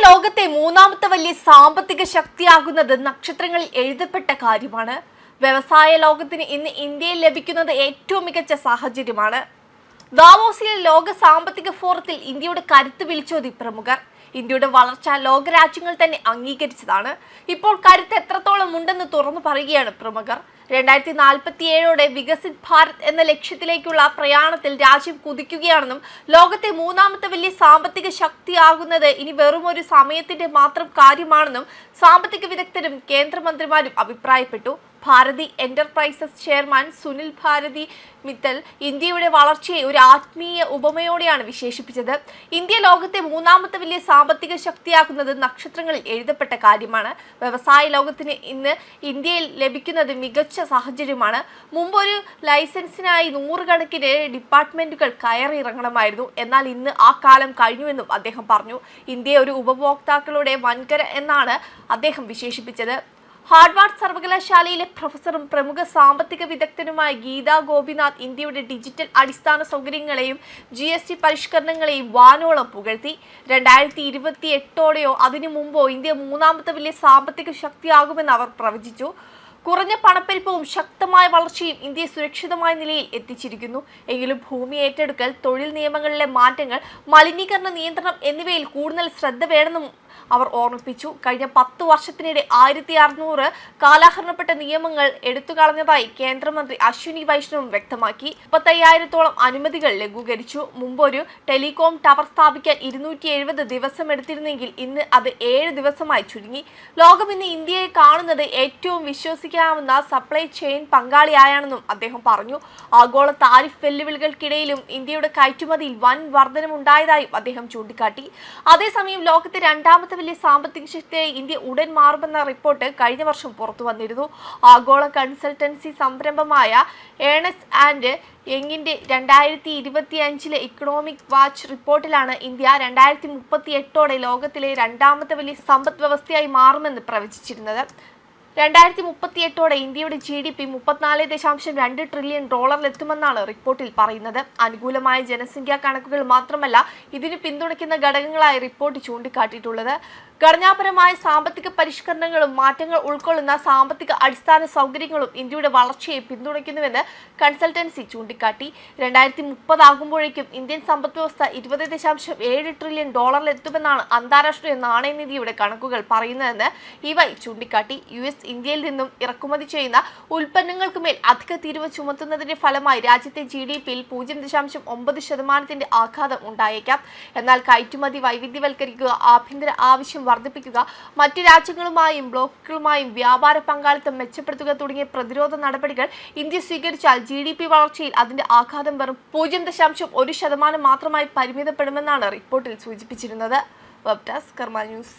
ലോകത്തെ മൂന്നാമത്തെ വലിയ സാമ്പത്തിക ശക്തിയാകുന്നത് നക്ഷത്രങ്ങളിൽ എഴുതപ്പെട്ട കാര്യമാണ്. വ്യവസായ ലോകത്തിന് ഇന്ന് ഇന്ത്യയിൽ ലഭിക്കുന്നത് ഏറ്റവും മികച്ച സാഹചര്യമാണ്. ദാവോസിലെ ലോക സാമ്പത്തിക ഫോറത്തിൽ ഇന്ത്യയുടെ കരുത്ത് വിളിച്ചോതി പ്രമുഖർ. ഇന്ത്യയുടെ വളർച്ച ലോകരാജ്യങ്ങൾ തന്നെ അംഗീകരിച്ചതാണ്. ഇപ്പോൾ കരുത്ത് എത്രത്തോളം ഉണ്ടെന്ന് തുറന്നു പറയുകയാണ് പ്രമുഖർ. 2047 വികസിത് ഭാരത് എന്ന ലക്ഷ്യത്തിലേക്കുള്ള പ്രയാണത്തിൽ രാജ്യം കുതിക്കുകയാണെന്നും ലോകത്തെ മൂന്നാമത്തെ വലിയ സാമ്പത്തിക ശക്തിയാകുന്നത് ഇനി വെറും ഒരു സമയത്തിന്റെ മാത്രം കാര്യമാണെന്നും സാമ്പത്തിക വിദഗ്ധരും കേന്ദ്രമന്ത്രിമാരും അഭിപ്രായപ്പെട്ടു. ഭാരതി എന്റർപ്രൈസസ് ചെയർമാൻ സുനിൽ ഭാരതി മിത്തൽ ഇന്ത്യയുടെ വളർച്ചയെ ഒരു ആത്മീയ ഉപമയോടെയാണ് വിശേഷിപ്പിച്ചത്. ഇന്ത്യ ലോകത്തെ മൂന്നാമത്തെ വലിയ സാമ്പത്തിക ശക്തിയാക്കുന്നത് നക്ഷത്രങ്ങളിൽ എഴുതപ്പെട്ട കാര്യമാണ്. വ്യവസായ ലോകത്തിന് ഇന്ന് ഇന്ത്യയിൽ ലഭിക്കുന്നത് മികച്ച സാഹചര്യമാണ്. മുമ്പൊരു ലൈസൻസിനായി നൂറുകണക്കിന് ഡിപ്പാർട്ട്മെന്റുകൾ കയറിയിറങ്ങണമായിരുന്നു. എന്നാൽ ഇന്ന് ആ കാലം കഴിഞ്ഞുവെന്നും അദ്ദേഹം പറഞ്ഞു. ഇന്ത്യയെ ഒരു ഉപഭോക്താക്കളുടെ വൻകര എന്നാണ് അദ്ദേഹം വിശേഷിപ്പിച്ചത്. ഹാർവാർഡ് സർവകലാശാലയിലെ പ്രൊഫസറും പ്രമുഖ സാമ്പത്തിക വിദഗ്ധനുമായ ഗീതാ ഗോപിനാഥ് ഇന്ത്യയുടെ ഡിജിറ്റൽ അടിസ്ഥാന സൗകര്യങ്ങളെയും GST പരിഷ്കരണങ്ങളെയും വാനോളം പുകഴ്ത്തി. 2028 അതിനു മുമ്പോ ഇന്ത്യ മൂന്നാമത്തെ വലിയ സാമ്പത്തിക ശക്തിയാകുമെന്ന് അവർ പ്രവചിച്ചു. കുറഞ്ഞ പണപ്പെരുപ്പവും ശക്തമായ വളർച്ചയും ഇന്ത്യയെ സുരക്ഷിതമായ നിലയിൽ എത്തിച്ചിരിക്കുന്നു. എങ്കിലും ഭൂമി ഏറ്റെടുക്കൽ, തൊഴിൽ നിയമങ്ങളിലെ മാറ്റങ്ങൾ, മലിനീകരണ നിയന്ത്രണം എന്നിവയിൽ കൂടുതൽ ശ്രദ്ധ വേണമെന്നും അവർ ഓർമ്മിപ്പിച്ചു. കഴിഞ്ഞ 10 വർഷത്തിനിടെ 1600 കാലഹരണപ്പെട്ട നിയമങ്ങൾ എടുത്തുകളഞ്ഞതായി കേന്ദ്രമന്ത്രി അശ്വിനി വൈഷ്ണവും വ്യക്തമാക്കി. 35,000-ഓളം അനുമതികൾ ലഘൂകരിച്ചു. മുമ്പൊരു ടെലികോം ടവർ സ്ഥാപിക്കാൻ 270 ദിവസം എടുത്തിരുന്നെങ്കിൽ ഇന്ന് അത് 7 ദിവസമായി ചുരുങ്ങി. ലോകം ഇന്ന് ഇന്ത്യയെ കാണുന്നത് ഏറ്റവും വിശ്വസിക്കാവുന്ന സപ്ലൈ ചെയിൻ പങ്കാളിയായാണെന്നും അദ്ദേഹം പറഞ്ഞു. ആഗോള താരിഫ് വെല്ലുവിളികൾക്കിടയിലും ഇന്ത്യയുടെ കയറ്റുമതിയിൽ വൻ വർധനമുണ്ടായതായും അദ്ദേഹം ചൂണ്ടിക്കാട്ടി. അതേസമയം ലോകത്തെ രണ്ടാമത്തെ വലിയ സാമ്പത്തിക ശക്തിയായി ഇന്ത്യ ഉടൻ മാറുമെന്ന റിപ്പോർട്ട് കഴിഞ്ഞ വർഷം പുറത്തു വന്നിരുന്നു. ആഗോള കൺസൾട്ടൻസി സംരംഭമായ ഏണസ്റ്റ് ആൻഡ് യങ്ങിന്റെ 2025 ഇക്കണോമിക് വാച്ച് റിപ്പോർട്ടിലാണ് ഇന്ത്യ 2038 ലോകത്തിലെ രണ്ടാമത്തെ വലിയ സമ്പദ് വ്യവസ്ഥയായി മാറുമെന്ന് പ്രവചിച്ചിരുന്നത്. 2038 ഇന്ത്യയുടെ GDP $34.2 ട്രില്യൺ എത്തുമെന്നാണ് റിപ്പോർട്ടിൽ പറയുന്നത്. അനുകൂലമായ ജനസംഖ്യാ കണക്കുകൾ മാത്രമല്ല ഇതിന് പിന്തുണയ്ക്കുന്ന ഘടകങ്ങളായി റിപ്പോർട്ട് ചൂണ്ടിക്കാട്ടിയിട്ടുള്ളത്. ഘടനാപരമായ സാമ്പത്തിക പരിഷ്കരണങ്ങളും മാറ്റങ്ങൾ ഉൾക്കൊള്ളുന്ന സാമ്പത്തിക അടിസ്ഥാന സൗകര്യങ്ങളും ഇന്ത്യയുടെ വളർച്ചയെ പിന്തുണയ്ക്കുന്നുവെന്ന് കൺസൾട്ടൻസി ചൂണ്ടിക്കാട്ടി. 2030 ആകുമ്പോഴേക്കും ഇന്ത്യൻ സമ്പദ് വ്യവസ്ഥ $20.7 ട്രില്യൺ എത്തുമെന്നാണ് അന്താരാഷ്ട്ര നാണയനിധിയുടെ കണക്കുകൾ പറയുന്നതെന്ന് EY ചൂണ്ടിക്കാട്ടി. US ഇന്ത്യയിൽ നിന്നും ഇറക്കുമതി ചെയ്യുന്ന ഉൽപ്പന്നങ്ങൾക്കുമേൽ അധിക തീരുവ ചുമത്തുന്നതിന്റെ ഫലമായി രാജ്യത്തെ GDPയിൽ 0.9% ആഘാതം ഉണ്ടായേക്കാം. എന്നാൽ കയറ്റുമതി വൈവിധ്യവൽക്കരിക്കുക, ആഭ്യന്തര ആവശ്യം വർദ്ധിപ്പിക്കുക, മറ്റു രാജ്യങ്ങളുമായും ബ്ലോക്കുകളുമായും വ്യാപാര പങ്കാളിത്തം മെച്ചപ്പെടുത്തുക തുടങ്ങിയ പ്രതിരോധ നടപടികൾ ഇന്ത്യ സ്വീകരിച്ചാൽ GDP വളർച്ചയിൽ അതിന്റെ ആഘാതം വെറും 0.1% മാത്രമായി പരിമിതപ്പെടുമെന്നാണ് റിപ്പോർട്ടിൽ സൂചിപ്പിച്ചിരുന്നത്. വെബ് ഡെസ്ക് കർമ്മ ന്യൂസ്.